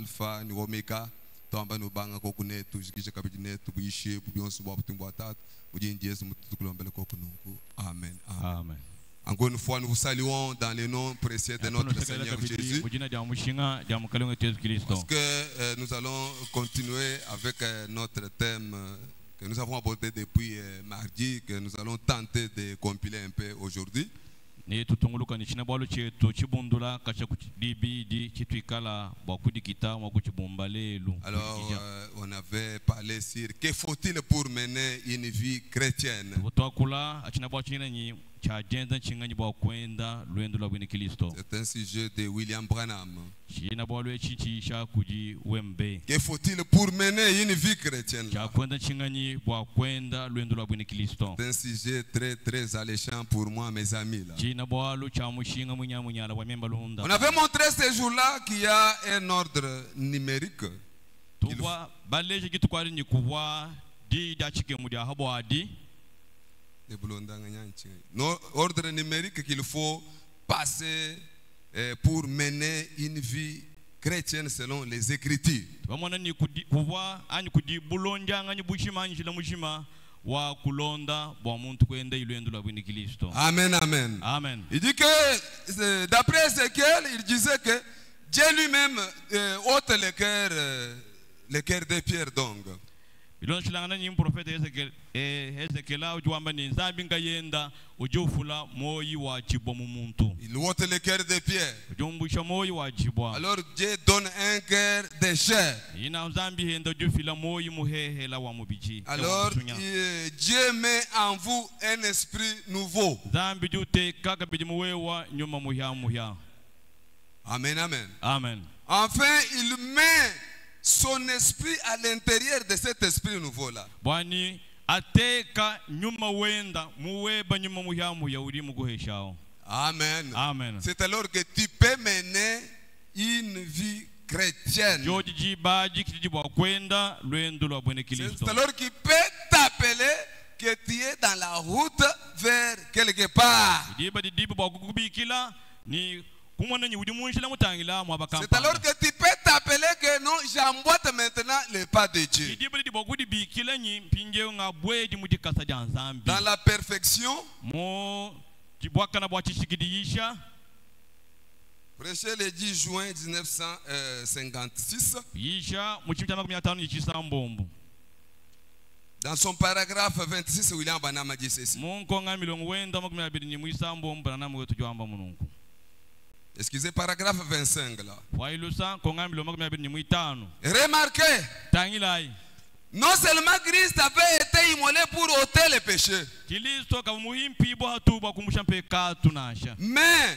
alpha ni omega tamba no banga kokunetu jikisha kabinetu buishe buyonsu bwa butumbo tatu bujinji Yesu mutukulombele kokunungu amen amen. Encore une fois, nous vous saluons dans le nom précieux de notre Seigneur Jésus. Parce que nous allons continuer avec notre thème que nous avons abordé depuis mardi, que nous allons tenter de compiler un peu aujourd'hui. Alors, on avait parlé sur que faut-il pour mener une vie chrétienne. C'est un sujet de William Branham. Que faut-il pour mener une vie chrétienne? C'est un sujet très très alléchant pour moi, mes amis. Là. On avait montré ce jour-là qu'il y a un ordre numérique. Ordre numérique qu'il faut passer pour mener une vie chrétienne selon les Écritures. Amen, amen. Amen. Il dit que d'après Ézéchiel, il disait que Dieu lui-même ôte le cœur de pierre donc. Il ôte le cœur de pierre. Alors Dieu donne un cœur de chair. Alors Dieu met en vous un esprit nouveau. Amen, amen. Amen. Enfin, il met son esprit à l'intérieur de cet esprit nouveau-là. Amen. Amen. C'est alors que tu peux mener une vie chrétienne. C'est alors qu'il peut t'appeler que tu es dans la route vers quelque part. C'est alors que tu peux t'appeler que non, j'emboîte maintenant le pas de Dieu. Dans la perfection, prêché le 10 juin 1956. Dans son paragraphe 26, William Branham a dit ceci. Excusez, paragraphe 25 là. Remarquez, non seulement Christ avait été immolé pour ôter les péchés, mais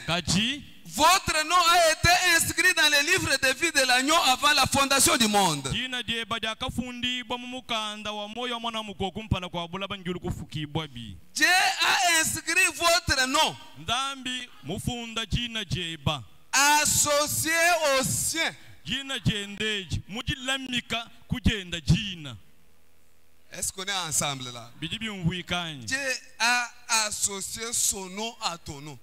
votre nom a été inscrit dans le livre de vie de l'agneau avant la fondation du monde. Dieu a inscrit votre nom associé au sien. Est-ce qu'on est ensemble là? Dieu a associé son nom à ton nom.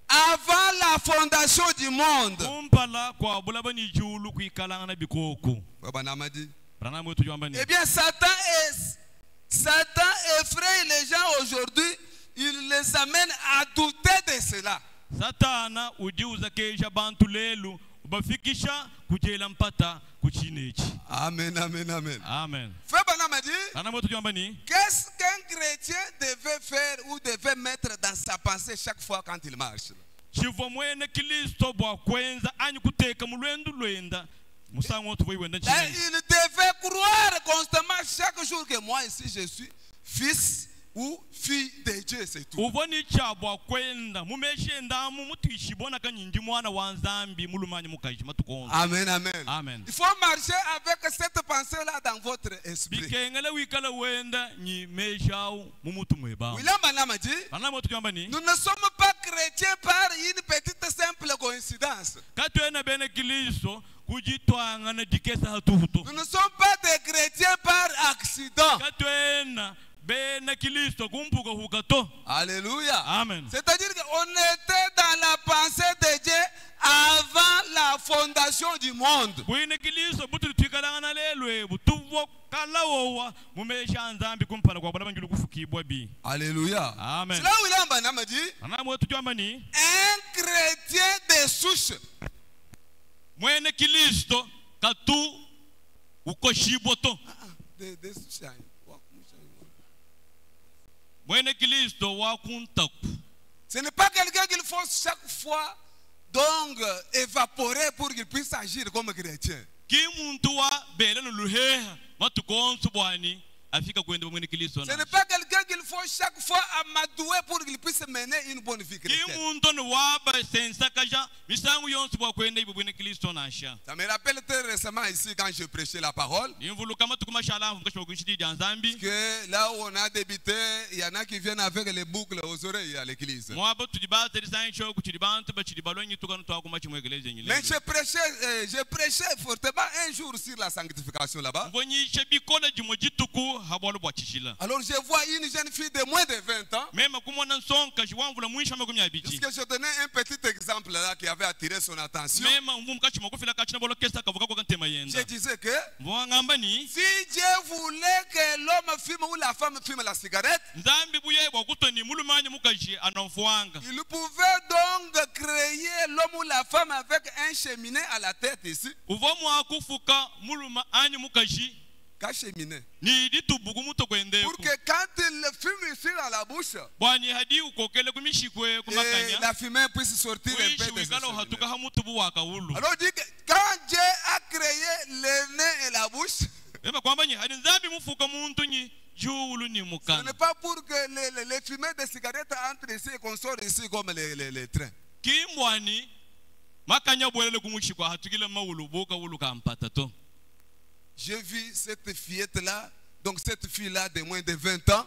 Avant la fondation du monde. Eh bien, Satan effraie les gens aujourd'hui. Il les amène à douter de cela. Amen, amen, amen. Amen. Frère Branham a dit, qu'est-ce qu'un chrétien devait faire ou devait mettre dans sa pensée chaque fois quand il marche? Il devait croire constamment chaque jour que moi ici je suis fils ou fille de Dieu, c'est tout. Amen, amen. Amen. Il faut marcher avec cette pensée-là dans votre esprit. William Branham a dit, nous ne sommes pas chrétiens par une petite simple coïncidence. Nous ne sommes pas des chrétiens par accident. Alléluia. Amen. C'est-à-dire qu'on était dans la pensée de Dieu du monde. Alléluia. Amen. C'est là où il dit un chrétien de souche. Ce n'est pas quelqu'un qu'il faut chaque fois donc évaporer pour qu'il puisse agir comme chrétien. Ce n'est pas quelqu'un qu'il faut chaque fois amadouer pour qu'il puisse mener une bonne vie chrétienne. Ça me rappelle très récemment ici quand je prêchais la parole. Que là où on a débuté, il y en a qui viennent avec les boucles aux oreilles à l'église. Mais je prêchais fortement un jour sur la sanctification là-bas. Alors je vois une jeune fille de moins de 20 ans. Puisque je donnais un petit exemple là qui avait attiré son attention. Je disais que si Dieu voulait que l'homme fume ou la femme fume la cigarette, il pouvait donc créer l'homme ou la femme avec un cheminée à la tête ici. Qu'un cheminée. Pour que quand il fume ici dans la bouche, la fumée puisse sortir un peu de ce cheminée. Alors dit que quand Dieu a créé le nez et la bouche, ce n'est pas pour que les fumées de cigarettes entrent ici et qu'on sort ici comme les trains. J'ai vu cette fillette-là, donc cette fille-là de moins de 20 ans.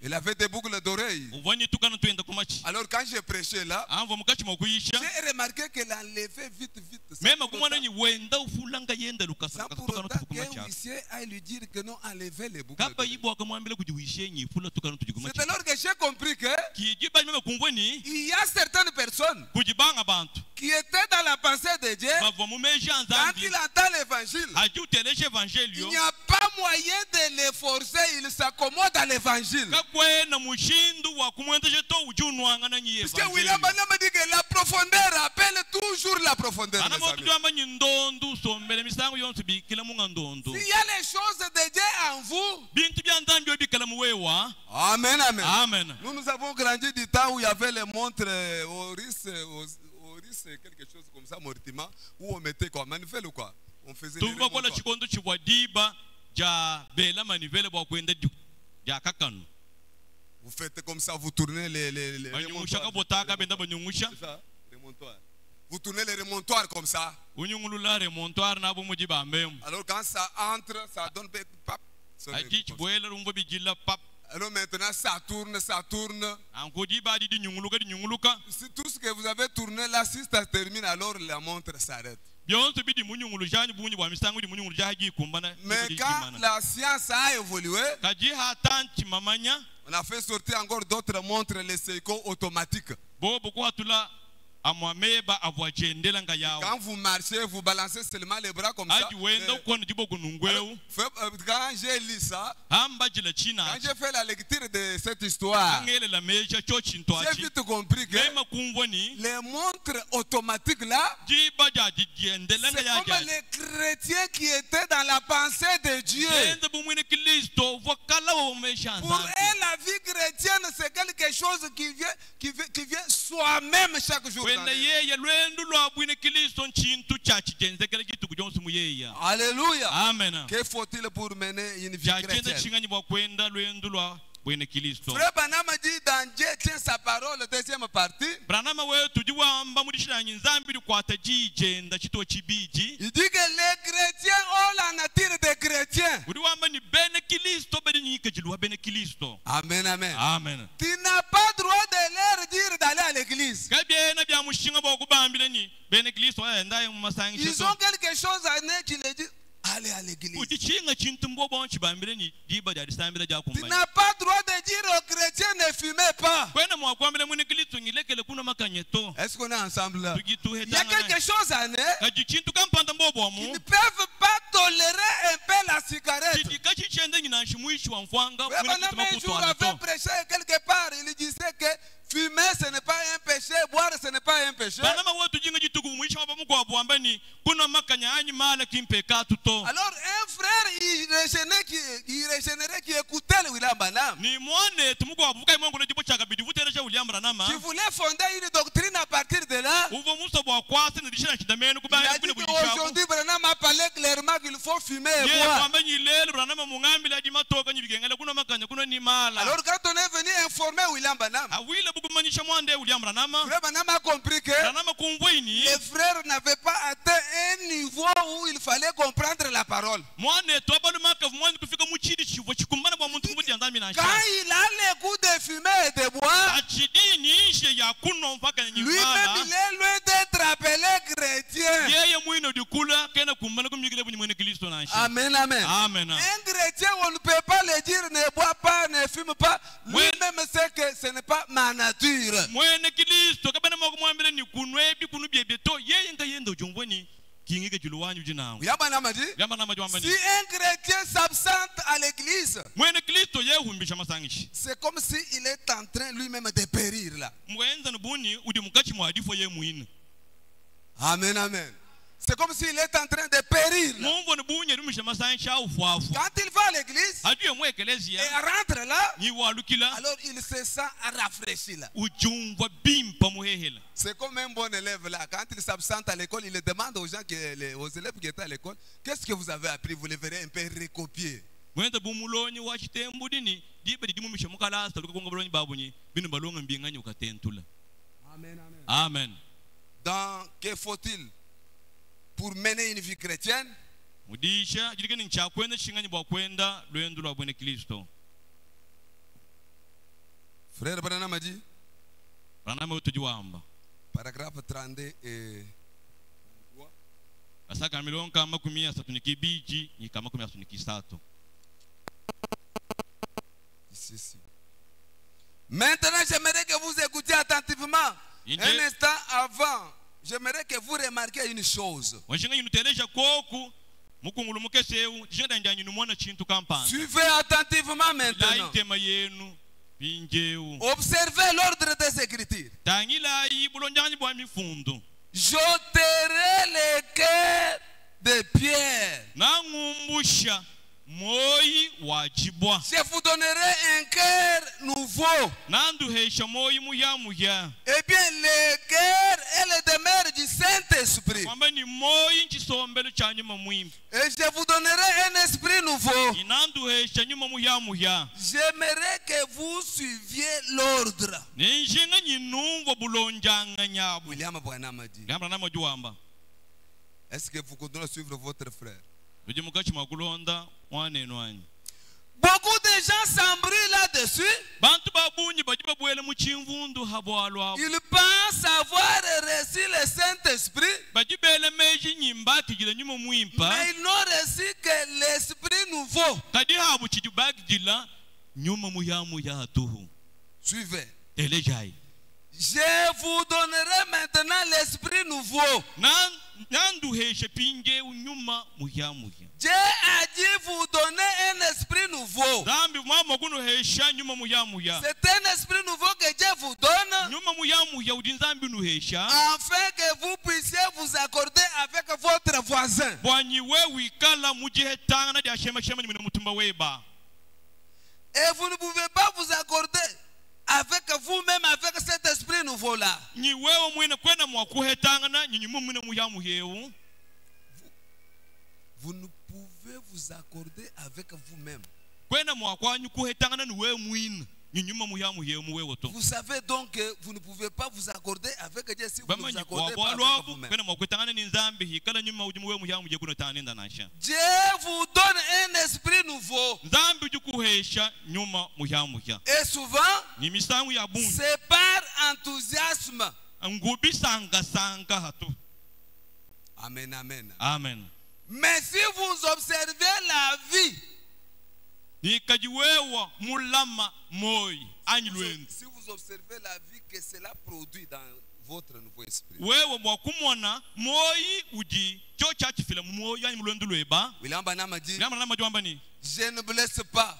Elle avait des boucles d'oreilles. Alors quand j'ai prêché là, j'ai remarqué qu'elle enlevait vite. Sans pour autant qu'un huissier aille lui dire que non, enlevez les boucles d'oreilles. C'est alors que j'ai compris que il y a certaines personnes qui étaient dans la pensée de Dieu. Quand il entend l'évangile, il n'y a pas moyen de les forcer, il s'accommode à l'évangile. Puisque William Branham dit que la profondeur appelle toujours la profondeur. S'il y a les choses de Dieu en vous, amen, amen. Nous avons grandi du temps où il y avait les montres Oris, quelque chose comme ça, Mortima, où on mettait quoi, manivelle ou quoi? On faisait des remontoirs. Vous faites comme ça, vous tournez les remontoirs. Vous tournez les remontoirs comme ça. Alors quand ça entre, ça donne pap. Alors maintenant ça tourne. Tout ce que vous avez tourné là, si ça termine, alors la montre s'arrête. Mais quand la science a évolué, on a fait sortir encore d'autres montres, les Seiko automatiques. Quand vous marchez, vous balancez seulement les bras comme ça. Quand j'ai lu ça, quand j'ai fait la lecture de cette histoire, j'ai vite compris que les montres automatiques là, c'est comme les chrétiens qui étaient dans la pensée de Dieu. Pour eux, la vie chrétienne, c'est quelque chose qui vient soi-même chaque jour. Alléluia. Amen. Que faut-il pour mener une vie chrétienne? Frère Branham dit dans Dieu tient sa parole, deuxième partie. Il dit que les chrétiens ont la nature des chrétiens. Amen, amen. Tu n'as pas droit de leur dire d'aller à l'église. Ils ont quelque chose à dire qui les dit allez à l'église. n'as pas droit de dire aux chrétiens ne fumez pas. Est-ce qu'on est ensemble là? Il y a quelque chose à dire. Ils ne peuvent pas tolérer un peu la cigarette. Un jour avait prêché quelque part, il disait que fumer ce n'est pas un péché, boire ce n'est pas un péché. Alors un frère il régénérait qui écoutait le William Branham. Tu voulais fonder une doctrine à partir de là. Il a dit qu'aujourd'hui Branham a parlé clairement qu'il faut fumer et boire. Alors quand on est venu informer William Branham, William Branham a compris que les frères n'avaient pas atteint un niveau où il fallait comprendre la parole. Quand il a le goût de fumer et de boire, lui-même il est loin d'être appelé chrétien. Amen, amen. Un chrétien, on ne peut pas le dire ne bois pas, ne fume pas. Lui-même sait que ce n'est pas ma nature. Si un chrétien s'absente à l'église, c'est comme s'il est en train lui-même de périr là. Amen, amen. C'est comme s'il est en train de périr là. Quand il va à l'église et rentre là, alors il se sent rafraîchi là. C'est comme un bon élève là. Quand il s'absente à l'école, il demande aux gens, aux élèves qui étaient à l'école, qu'est-ce que vous avez appris? Vous le verrez un peu recopier. Amen, amen. Amen. Donc, que faut-il pour mener une vie chrétienne? Frère Branham a dit, paragraphe 32 et ici. Maintenant, j'aimerais que vous écoutiez attentivement. Un instant avant, j'aimerais que vous remarquiez une chose. Suivez attentivement maintenant. Observez l'ordre des Écritures. J'ôterai les cœurs de pierre. Je vous donnerai un cœur nouveau. Eh bien, le cœur est le demeure du Saint-Esprit. Et je vous donnerai un esprit nouveau. J'aimerais que vous suiviez l'ordre. William Branham a dit. Est-ce que vous continuez à suivre votre frère? Beaucoup de gens s'embrouillent là-dessus. Ils pensent avoir reçu le Saint-Esprit, mais ils n'ont reçu que l'Esprit nouveau. Suivez. Je vous donnerai maintenant l'Esprit nouveau. Dieu a dit vous donner un esprit nouveau. C'est un esprit nouveau que Dieu vous donne, afin que vous puissiez vous accorder avec votre voisin. Et vous ne pouvez pas vous accorder avec vous-même, avec cet esprit nouveau-là. Vous ne pouvez vous accorder avec vous-même. Vous savez donc que vous ne pouvez pas vous accorder avec Dieu si vous ne vous accordez pas avec vous-même. Dieu vous donne un esprit nouveau. Et souvent, c'est par enthousiasme. Amen, amen. Amen. Mais si vous observez la vie, si vous observez la vie que cela produit dans votre nouveau esprit. William Branham dit, je ne blesse pas,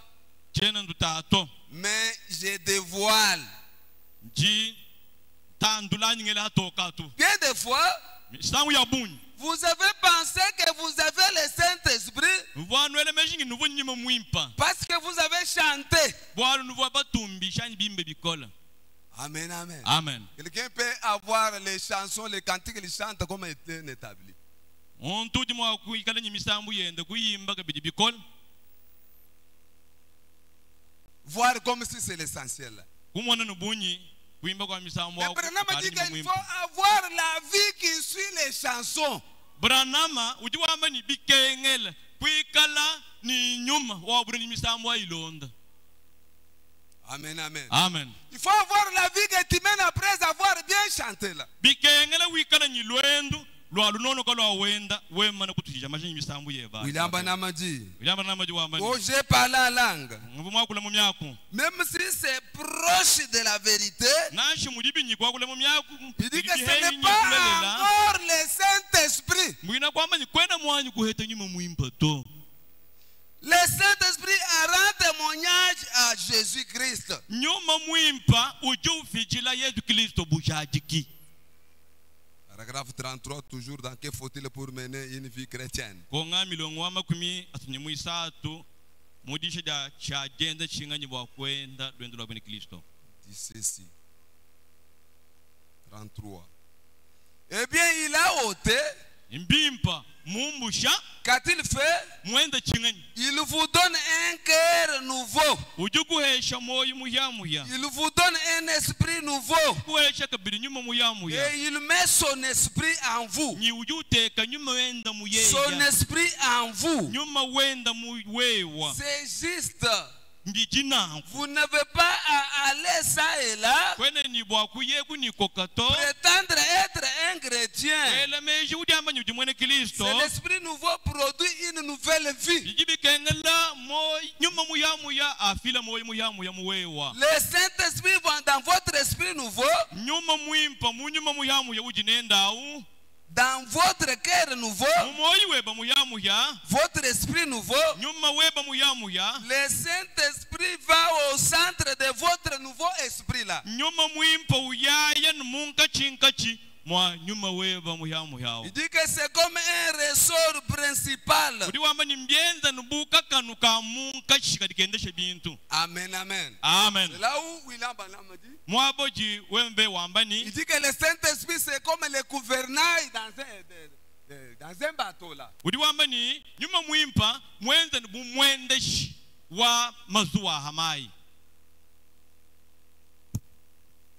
mais je dévoile. Bien des fois, vous avez pensé que vous avez le Saint-Esprit parce que vous avez chanté. Amen, amen. Amen. Quelqu'un peut avoir les chansons, les cantiques, les chante comme étant établi. Voir comme si c'est l'essentiel. Mais Branham dit qu'il faut avoir la vie qui suit les chansons. Amen, amen. Amen. Il faut avoir la vie que tu mènes après avoir bien chanté là. William Branham dit, oh, j'ai parlé en langue. Même si c'est proche de la vérité, il dit que ce n'est pas encore le Saint-Esprit. Le Saint-Esprit a rendu témoignage à Jésus-Christ. Paragraphe 33, toujours dans que faut-il pour mener une vie chrétienne? Dit ceci. 33. Eh bien, il a ôté. Qu'a-t-il fait? Il vous donne un cœur nouveau. Il vous donne un esprit nouveau. Et il met son esprit en vous. Son esprit en vous. C'est juste. Vous n'avez pas à aller ça et là, prétendre être un chrétien. C'est l'esprit nouveau produit une nouvelle vie. Le Saint-Esprit va dans votre esprit nouveau, dans votre cœur nouveau, votre esprit nouveau. Le Saint-Esprit va au centre de votre nouveau esprit là. Il dit que c'est comme un ressort principal. Amen, amen. Amen. C'est là où William Branham dit. Il dit que le Saint-Esprit c'est comme le gouvernail dans un bateau là.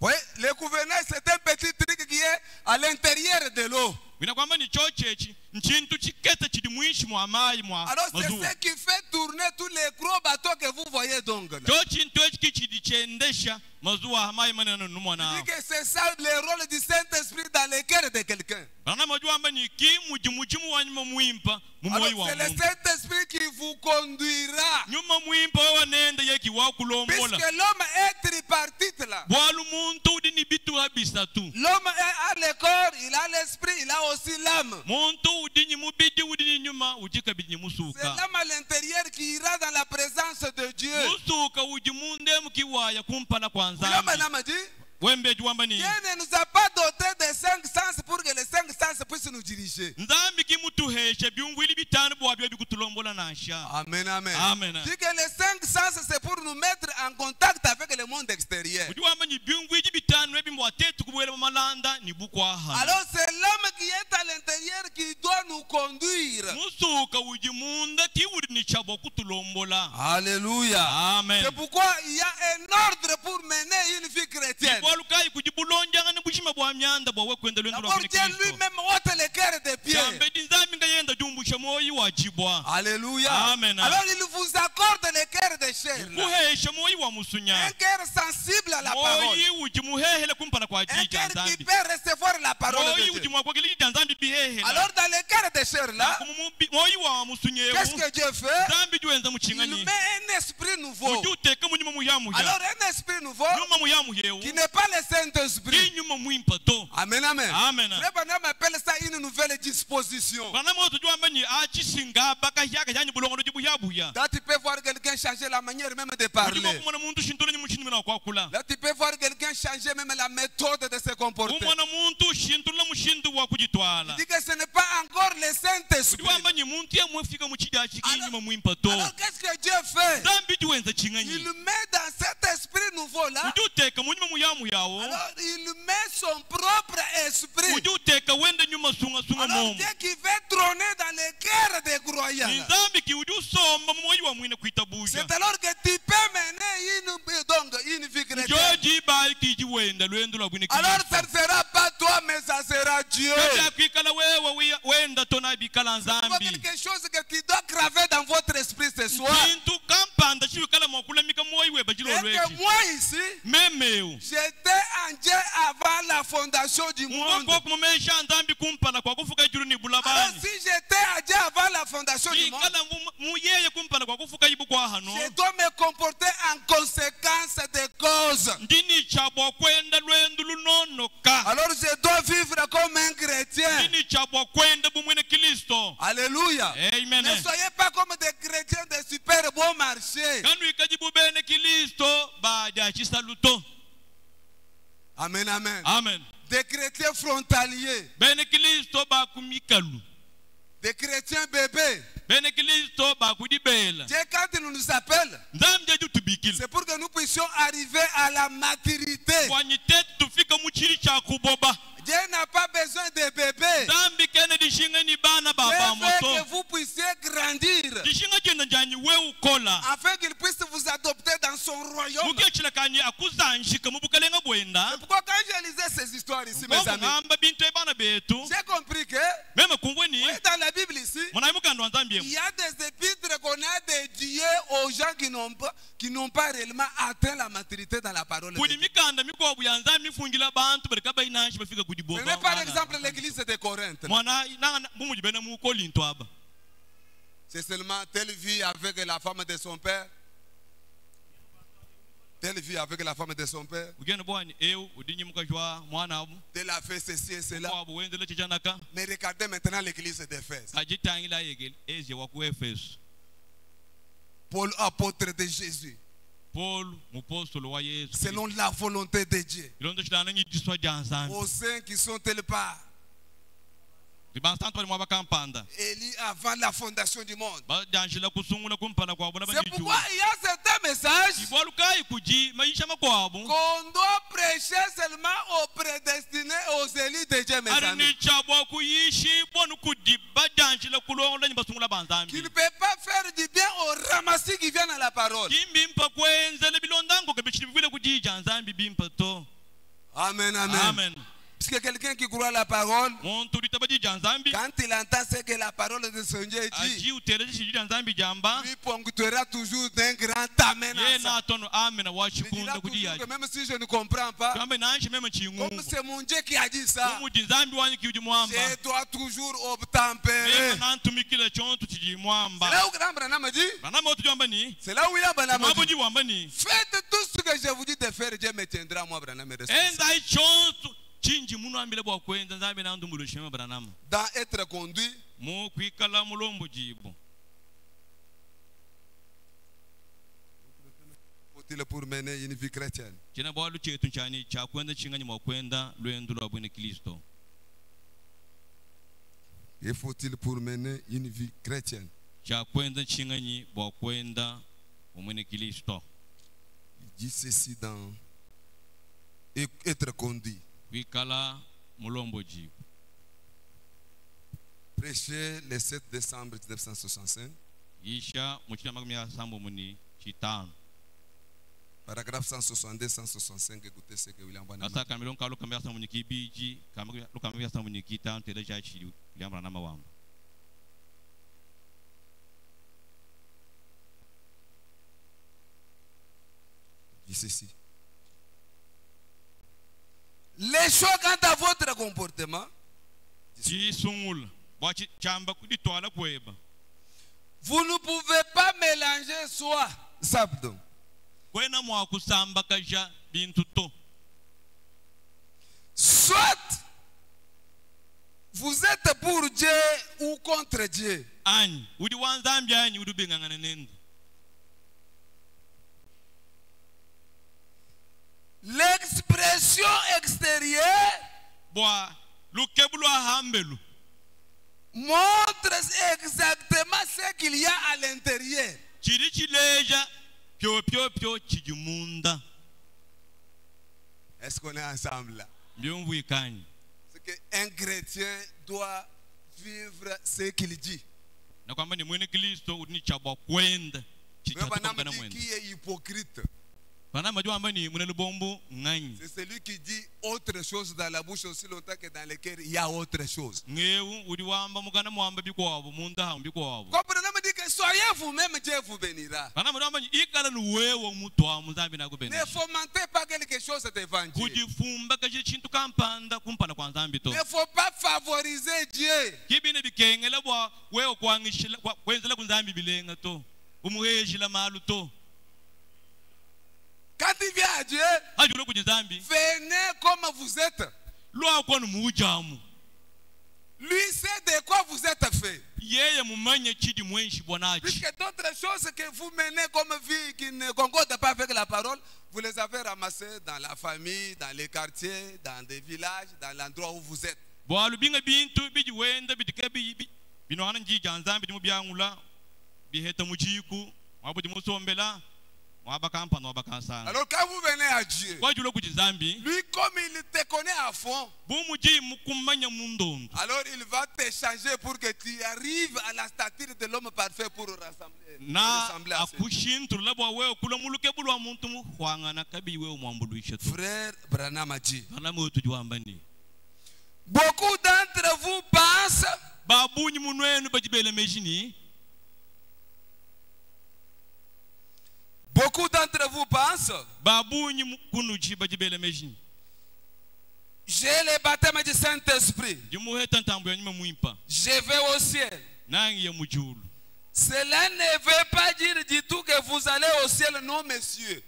Oui, le gouvernail c'est un petit truc qui est à l'intérieur de l'eau. Alors c'est ce qui fait tourner tous les gros bateaux que vous voyez donc là. Il dit que c'est ça le rôle du Saint-Esprit dans le cœur de quelqu'un. Alors c'est le Saint-Esprit qui vous conduira. Puisque l'homme est tripartite là. L'homme a le corps, il a l'esprit, il a aussi l'âme. C'est l'âme à l'intérieur qui ira dans la présence de Dieu. L'homme a dit, Dieu ne nous a pas doté de 5 sens pour que les 5 sens puissent nous diriger. Amen, amen. Amen. Dit que les 5 sens c'est pour nous mettre en contact avec le monde extérieur. Alors c'est l'homme qui est à l'intérieur qui doit nous conduire. Alléluia. Amen. C'est pourquoi il y a un ordre pour mener une vie chrétienne. D'abord Dieu lui-même ôte le cœur des pierres. Alléluia. Amen. Alors il vous accorde le cœur de chair. Un cœur sensible à la parole. Un cœur qui peut recevoir la parole de Dieu. Alors dans le cœur de chair là, qu'est-ce que Dieu fait? Il met un esprit nouveau. Alors un esprit nouveau qui n'est pas le Saint-Esprit. Amen, amen. Le bonhomme appelle ça une nouvelle disposition. Là tu peux voir quelqu'un changer la manière même de parler. Là tu peux voir quelqu'un changer même la méthode de se comporter. Il dit que ce n'est pas encore le Saint-Esprit. Alors qu'est-ce que Dieu fait? Il met dans cet esprit nouveau là. Alors il met son propre esprit. Alors Dieu qui veut trôner dans les cœurs des croyants. C'est alors que tu peux mener une vie chrétienne. Alors ça ne sera pas toi mais ça sera Dieu. C'est quelque chose que tu dois graver dans votre esprit ce soir. Et que moi ici, j'étais en Dieu avant la fondation du monde. Alors si j'étais en Dieu avant la fondation du monde, je dois me comporter en conséquence des causes. Alors je dois vivre comme un chrétien. Alléluia. Ne soyez pas comme des chrétiens de super bon marché. Amen, amen. Amen. Des chrétiens frontaliers. Des chrétiens bébés. Dieu, quand il nous appelle, c'est pour que nous puissions arriver à la maturité. Dieu n'a pas besoin de bébés. Dieu veut que vous puissiez grandir afin qu'il puisse vous adopter dans son royaume. C'est pourquoi quand je lisais ces histoires ici, mes amis, j'ai compris que dans la Bible ici, il y a des épîtres qu'on a dédiées aux gens qui n'ont pas réellement atteint la maturité dans la parole de Dieu. Prenez par exemple l'église de Corinthe. C'est seulement telle vie avec la femme de son père. Telle vie avec la femme de son père. Telle a fait ceci et cela. Mais regardez maintenant l'église d'Éphèse. Paul, apôtre de Jésus. Selon la volonté de Dieu. Aux saints qui sont telle part. Élie avant la fondation du monde. C'est pourquoi il y a certains messages qu'on doit prêcher seulement aux prédestinés, aux élites de Dieu, mes amis. Qui ne peut pas faire du bien aux ramassis qui viennent à la parole. Amen, amen. Amen. Puisque quelqu'un qui croit à la parole, quand il entend ce que la parole de son Dieu dit, lui ponctuera toujours d'un grand amen. Il dira toujours que même si je ne comprends pas, comme c'est mon Dieu qui a dit ça, je dois toujours obtempérer. C'est là où Grand Branham dit, c'est là où William Branham dit, faites tout ce que je vous dis de faire, Dieu me tiendra, moi Branham responsable. Dans être conduit, faut-il pour mener une vie chrétienne? Et faut-il pour mener une vie chrétienne? Il dit ceci dans être conduit. Prêché le 7 décembre 1965. Paragraphe 162-165, écoutez ce que William Branham dit. Dis ceci. Les choix quant à votre comportement, vous ne pouvez pas mélanger soi. Sabdo. Soit vous êtes pour Dieu ou contre Dieu. L'expression extérieure montre exactement ce qu'il y a à l'intérieur. Est-ce qu'on est ensemble là? C'est qu'un chrétien doit vivre ce qu'il dit. Qui est hypocrite? C'est celui qui dit autre chose dans la bouche aussi longtemps que dans le cœur il y a autre chose. Comprenez, me dit que soyez vous-même, Dieu vous bénira. Ne fomentez pas quelque chose d'évangile. Ne faut pas favoriser Dieu. Quand il vient à Dieu, venez comme vous êtes. Lui sait de quoi vous êtes fait. Puisque d'autres choses que vous menez comme vie qui ne concordent pas avec la parole, vous les avez ramassées dans la famille, dans les quartiers, dans des villages, dans l'endroit où vous êtes. Alors quand vous venez à Dieu, lui comme il te connaît à fond, alors il va te changer pour que tu arrives à la stature de l'homme parfait pour ressembler à Frère Branham a dit, beaucoup d'entre vous pensent j'ai le baptême du Saint-Esprit, je vais au ciel. Cela ne veut pas dire du tout que vous allez au ciel, non messieurs.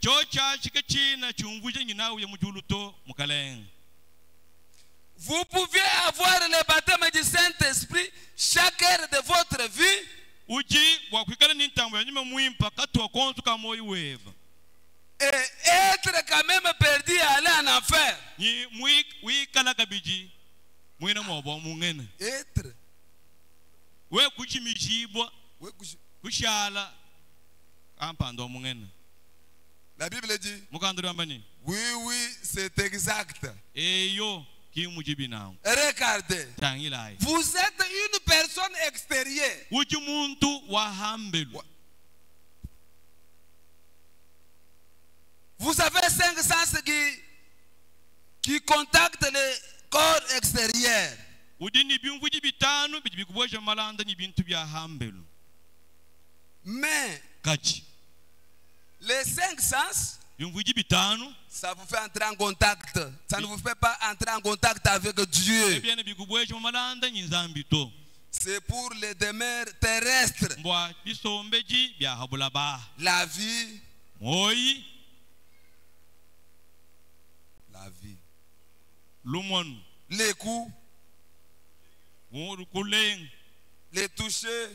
Vous pouvez avoir le baptême du Saint-Esprit chaque heure de votre vie et être quand même perdu et aller en enfer. Être. La Bible dit, oui, oui, c'est exact. Regardez, vous êtes une personne extérieure. Vous avez 5 sens qui contactent le corps extérieur. Mais les 5 sens, ça vous fait entrer en contact. Ça ne vous fait pas entrer en contact avec Dieu. C'est pour les demeures terrestres. La vie. La vie. Les coups. Les toucher.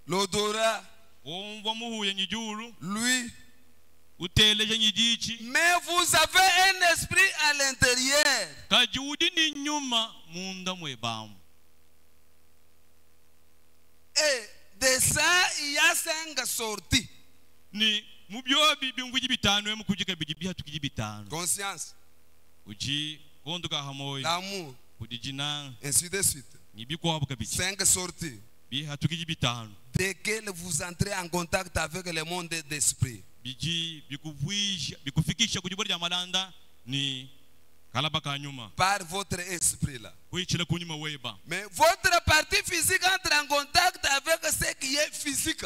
L'odorat. Lui. Mais vous avez un esprit à l'intérieur. Et de ça, il y a 5 sorties. Conscience. L'amour. Ainsi de suite. 5 sorties. Desquelles vous entrez en contact avec le monde d'esprit. Par votre esprit là. Mais votre partie physique entre en contact avec ce qui est physique.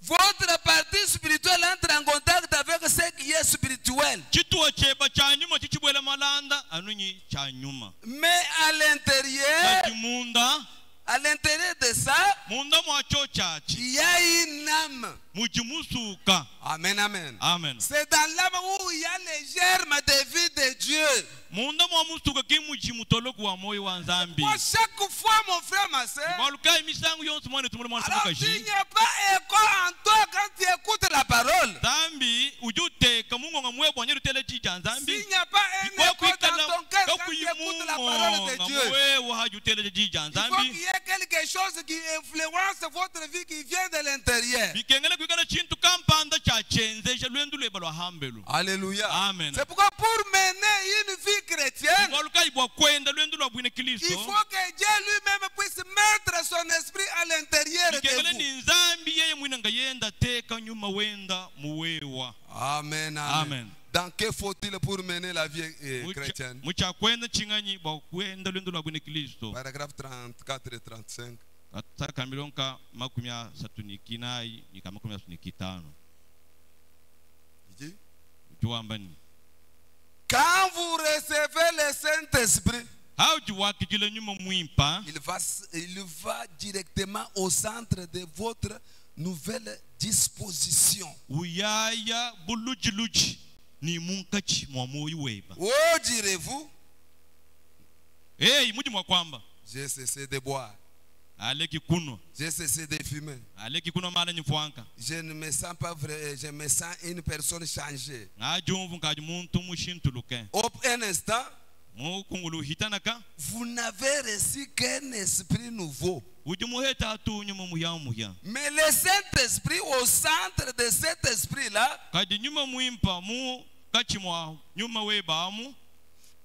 Votre partie spirituelle entre en contact avec ce qui est spirituel. Mais à l'intérieur de ça, il y a une âme. Amen, amen. Amen. C'est dans l'âme où il y a les germes de vie de Dieu. Moi, chaque fois, mon frère, ma soeur, alors s'il n'y a pas écho en toi quand tu écoutes la parole, s'il n'y a pas un écho dans ton cœur quand tu écoutes la parole de Dieu, il faut qu'il y ait quelque chose qui influence votre vie qui vient de l'intérieur. Alléluia. Amen. C'est pourquoi pour mener une vie chrétienne, il faut que Dieu lui-même puisse mettre son esprit à l'intérieur de vous. Amen, amen. Donc, que faut-il pour mener la vie chrétienne? Paragraphe 34 et 35. Quand vous recevez le Saint-Esprit, il va directement au centre de votre nouvelle disposition. Oh, direz-vous, j'ai cessé de boire. J'ai cessé de fumer. Je ne me sens pas vrai, je me sens une personne changée. Hop, un instant, vous n'avez reçu qu'un esprit nouveau. Mais le Saint-Esprit, au centre de cet esprit-là,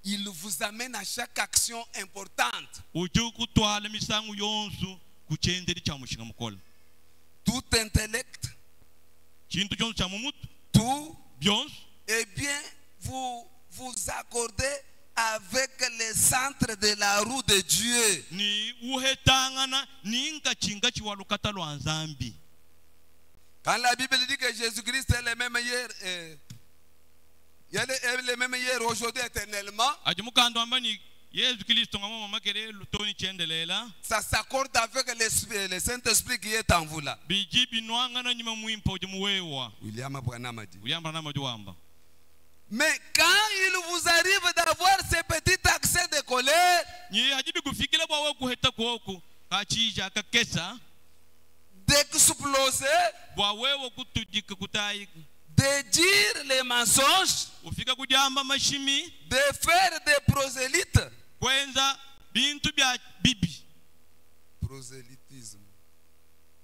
il vous amène à chaque action importante. Tout intellect, tout, eh bien, vous accordez avec le centre de la roue de Dieu. Quand la Bible dit que Jésus-Christ est le même hier, il est le même hier, aujourd'hui, éternellement, ça s'accorde avec le Saint-Esprit qui est en vous là. William Branham a dit. Mais quand il vous arrive d'avoir ces petits accès de colère, d'exploser, de dire les mensonges, de faire des prosélytes. Prosélytisme,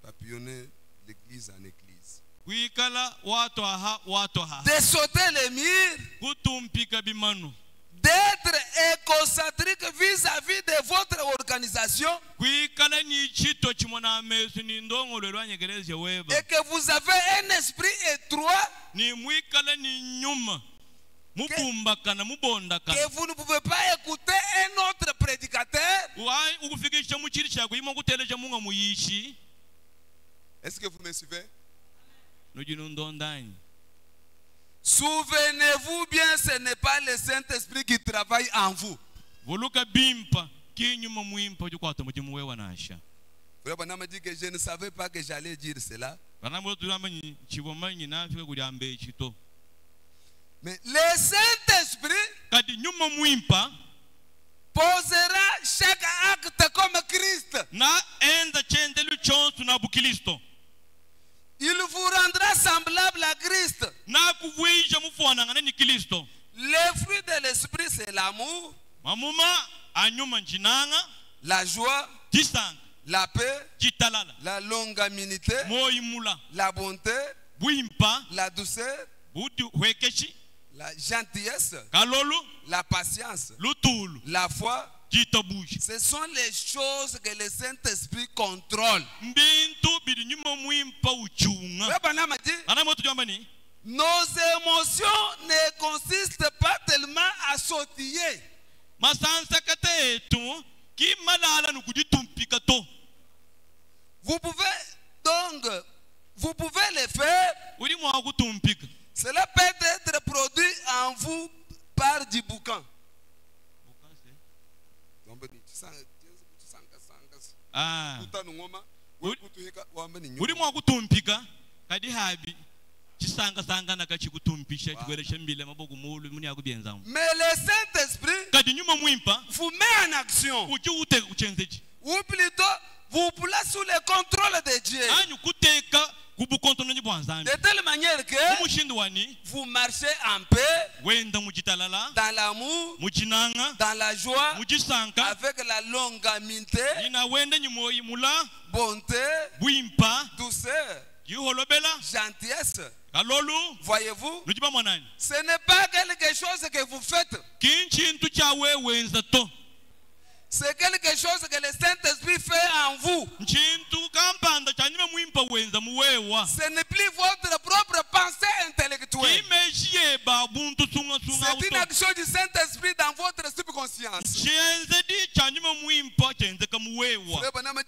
papillonner l'église en église. De sauter les murs, d'être égocentrique vis-à-vis de votre organisation, et que vous avez un esprit étroit, que vous ne pouvez pas écouter un autre prédicateur. Est-ce que vous me suivez? Souvenez-vous bien, ce n'est pas le Saint-Esprit qui travaille en vous. Frère Branham dit que je ne savais pas que j'allais dire cela. Mais le Saint-Esprit posera chaque acte comme Christ. Il vous rendra semblable à Christ. Le fruit de l'esprit, c'est l'amour, la joie, la paix, la longanimité, la bonté, la douceur, la gentillesse, la patience, la foi. Ce sont les choses que le Saint-Esprit contrôle. Nos émotions ne consistent pas tellement à sautiller. Vous pouvez le faire. Cela peut être produit en vous par du boucan. Mais le Saint-Esprit vous met en action. Ou plutôt, vous place sous le contrôle de Dieu. De telle manière que vous marchez en paix, dans l'amour, dans la joie, avec la longanimité, bonté, douceur, gentillesse. Voyez-vous, ce n'est pas quelque chose que vous faites. C'est quelque chose que le Saint-Esprit fait en vous. Ce n'est plus votre propre pensée intellectuelle. C'est une action du Saint-Esprit dans votre subconscience.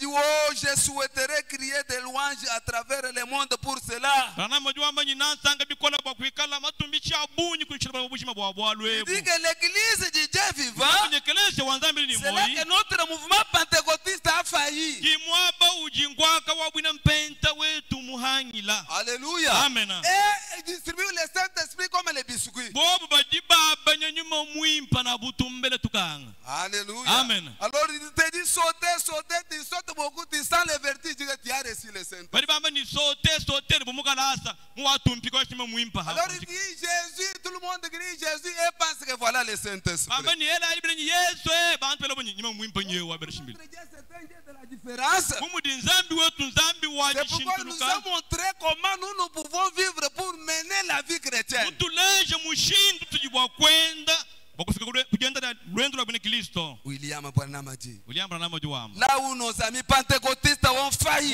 Oh, je souhaiterais crier des louanges à travers le monde pour cela. Il dit que l'église du Dieu vivant, c'est là que notre mouvement pentecôtiste a failli. Alléluia. Amen. Et il distribue le Saint-Esprit comme les biscuits. Alléluia. Amen. Alors il te dit sauter, tu sautes beaucoup, tu sens les vertiges, tu as reçu le Saint-Esprit. Alors il dit Jésus, tout le monde crie Jésus et pense que voilà le Saint-Esprit. C'est un Dieu de la différence. C'est pourquoi nous avons montré comment nous pouvons vivre pour mener la vie chrétienne. William Branham a dit, là où nos amis pentecôtistes ont failli,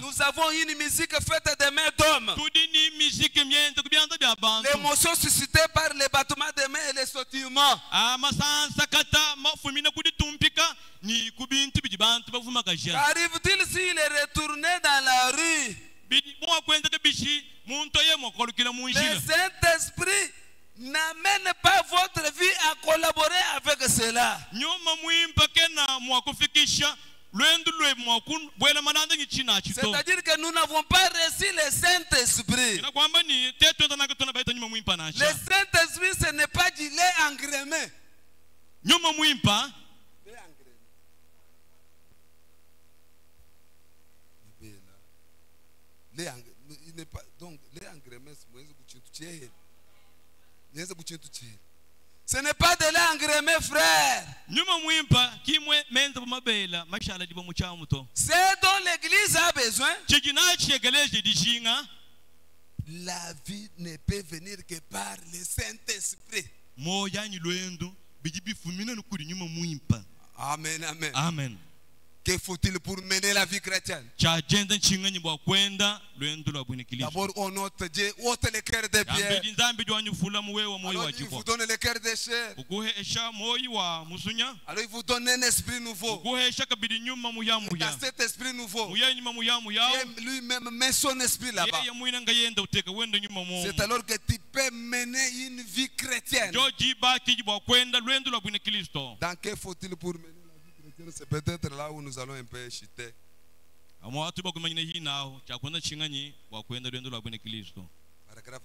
nous avons une musique faite de mains d'hommes. L'émotion suscitée par les battements des mains et les sautillements. Qu'arrive-t-il s'il est retourné dans la rue? Le Saint-Esprit n'amène pas votre vie à collaborer avec cela. C'est-à-dire que nous n'avons pas reçu le Saint-Esprit. Le Saint-Esprit, ce n'est pas du lait engrammé. Donc, lait engrammé, ce n'est pas de lait engrammé, frère. C'est dont l'église a besoin. La vie ne peut venir que par le Saint-Esprit. Amen, amen. Amen. Que faut-il pour mener la vie chrétienne? D'abord, on ôte Dieu, ôte le cœur de pierre. Alors, il vous donne le cœur de chair. Alors, il vous donne un esprit nouveau. Dans cet esprit nouveau, lui-même met son esprit là-bas. C'est alors que tu peux mener une vie chrétienne. Dans que faut-il pour mener? C'est peut-être là où nous allons un peu chuter. Paragraphe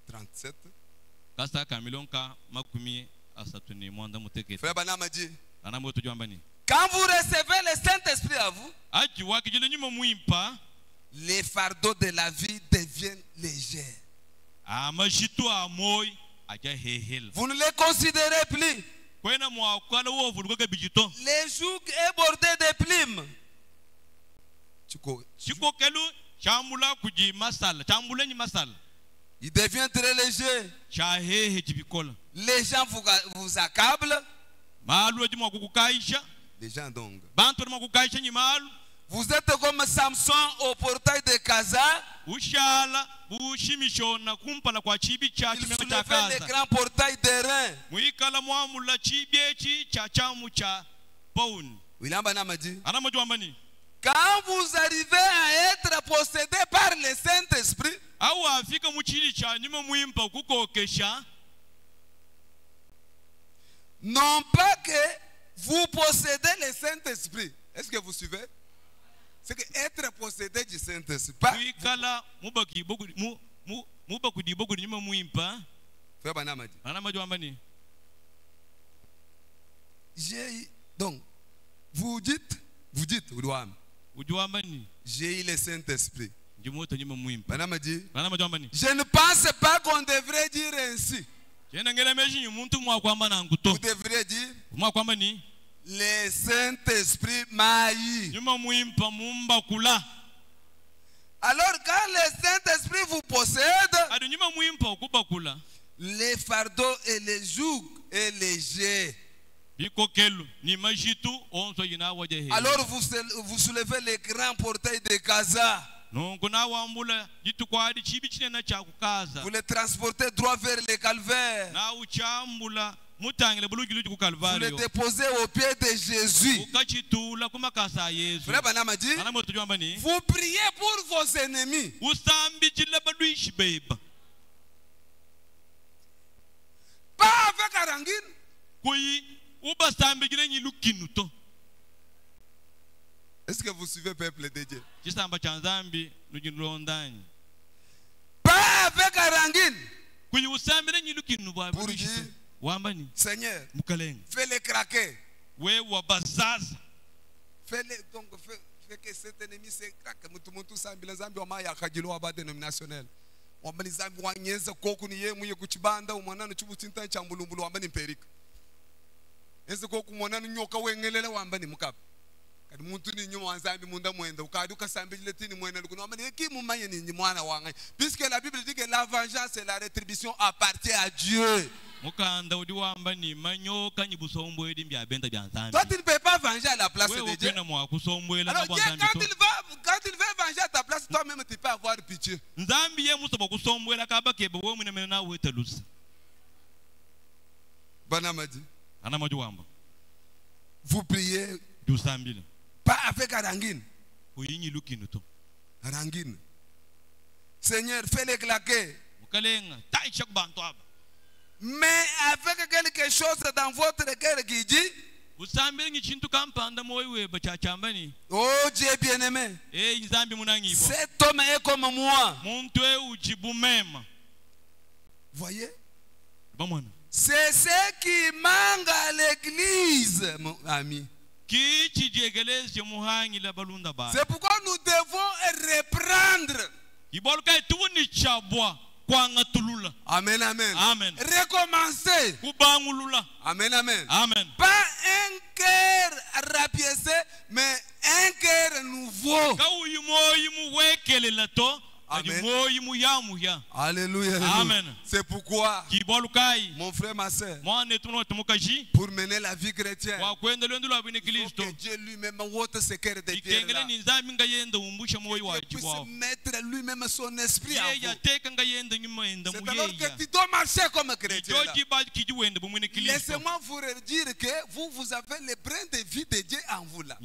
37. Frère Branham a dit, quand vous recevez le Saint-Esprit à vous, les fardeaux de la vie deviennent légers. Vous ne les considérez plus. Les jougs est bordé de plumes. Il devient très léger. Les gens vous accablent. Les gens donc. Vous êtes comme Samson au portail de Gaza. Il soulevait les grands portails d'airain. William Branham a dit, quand vous arrivez à être possédé par le Saint-Esprit, non pas que vous possédez le Saint-Esprit. Est-ce que vous suivez? C'est que être possédé du Saint-Esprit. Frère Branham a dit. Donc, vous dites, j'ai eu le Saint-Esprit. Branham a dit, je ne pense pas qu'on devrait dire ainsi. Vous devriez dire, le Saint-Esprit m'a eu. Alors quand le Saint-Esprit vous possède, les fardeaux et les jougs est léger. Alors vous soulevez les grands portails de Gaza. Vous les transportez droit vers le calvaire. Vous les déposez au pied de Jésus. Frère Branham a dit, vous priez pour vos ennemis. Pas avec Arangine. Est-ce que vous suivez, peuple de Dieu? Pas avec Arangine. Pour dire, Seigneur, fais-les craquer. Fais-les, donc, fais que cet ennemi se craque. Dénominationnel. Puisque la Bible dit que la vengeance et la rétribution appartient à Dieu. Toi, tu ne peux pas venger à la place de Dieu. Alors Dieu, quand il veut venger à ta place, toi-même tu peux avoir pitié. Branham a dit, vous priez pas avec Arangine. Arangine. Seigneur, fais-les claquer. Mais avec quelque chose dans votre cœur qui dit, oh Dieu bien-aimé, cet homme est comme moi. Voyez? C'est ce qui manque à l'église, mon ami. C'est pourquoi nous devons reprendre. Amen, amen. Amen. Recommencer. Amen, amen. Amen. Pas un cœur rapiécé, mais un cœur nouveau. Amen. Alléluia. Amen. C'est pourquoi, mon frère, ma soeur, pour mener la vie chrétienne, il faut que Dieu lui-même ôte ce cœur de pierre là. Il puisse mettre lui-même son esprit en vous. C'est alors que tu dois marcher comme chrétien. Laissez-moi vous dire que vous avez le brin de vie de Dieu en vous là.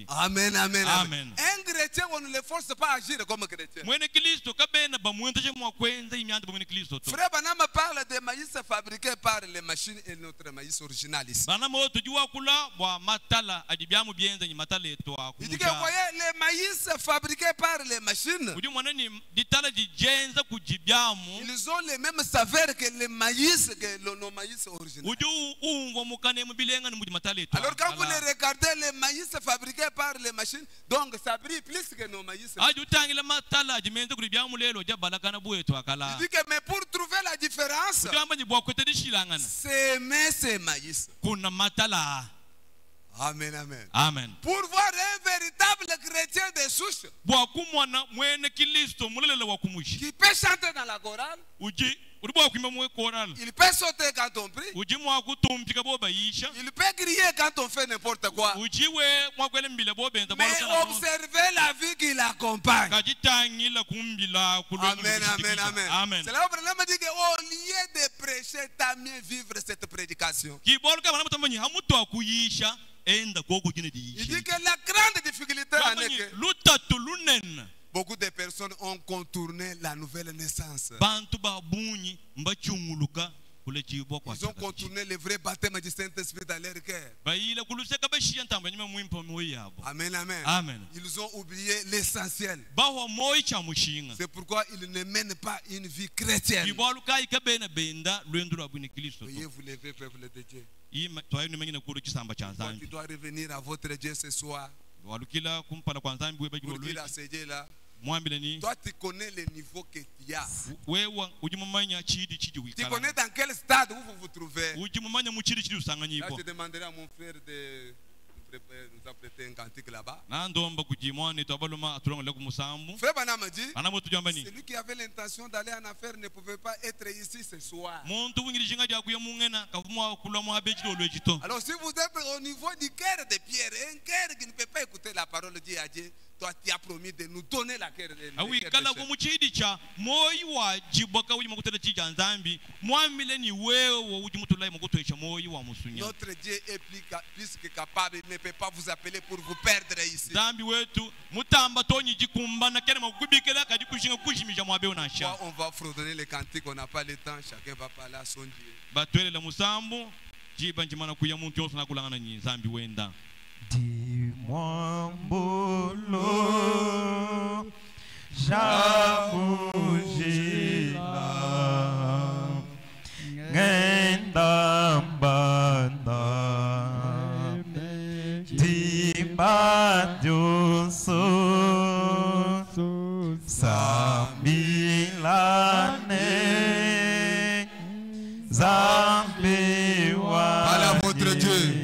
Amen, amen, amen. Un chrétien, on ne le force pas à agir comme chrétien. Frère Branham parle des maïs fabriqués par les machines et notre maïs original ici. Il dit que vous voyez, les maïs fabriqués par les machines, ils ont les mêmes saveurs que les maïs, que nos maïs originaux. Alors quand vous les regardez, les maïs fabriqués par les machines, donc ça brille plus que nos maïs. Il dit que mais pour trouver la différence, c'est aimer ces maïs. Amen, amen. Amen. Pour voir un véritable chrétien de souche qui peut chanter dans la chorale, Il peut sauter quand on prie. Il peut crier quand on fait n'importe quoi. Mais observez la vie qui l'accompagne. Amen, amen, amen. C'est là où Branham dit qu'au lieu de prêcher, t'as mieux vivre cette prédication. Il dit que la grande difficulté en est que beaucoup de personnes ont contourné la nouvelle naissance. Ils ont contourné le vrai baptême du Saint-Esprit dans leur cœur. Amen, amen. Amen. Ils ont oublié l'essentiel. C'est pourquoi ils ne mènent pas une vie chrétienne. Veuillez vous lever, peuple de Dieu. Tu dois revenir à votre Dieu ce soir. Pour qu'il a cédé là. Toi, tu connais le niveau que tu as. Tu connais dans quel stade vous vous trouvez. Là, je demanderai à mon frère de nous apprêter un cantique là-bas. Frère Branham dit, celui qui avait l'intention d'aller en affaires ne pouvait pas être ici ce soir. Alors si vous êtes au niveau du cœur de Pierre, un cœur qui ne peut pas écouter la parole de Dieu, toi tu as promis de nous donner la cœur de notre Dieu est plus que capable, il ne peut pas vous appeler pour vous perdre ici. On va fredonner les cantiques, on n'a pas le temps, chacun va parler à son Dieu. Dis-moi bolo, jamujila, ngendambanda, dimadioso, samilane, zambiwa. Parlez à votre Dieu.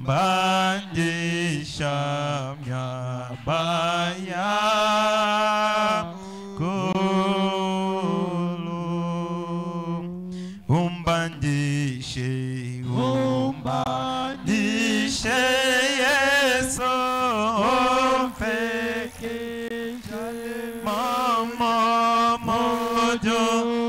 Bande shamya baya kolo umbandishe yeso feke mama mojo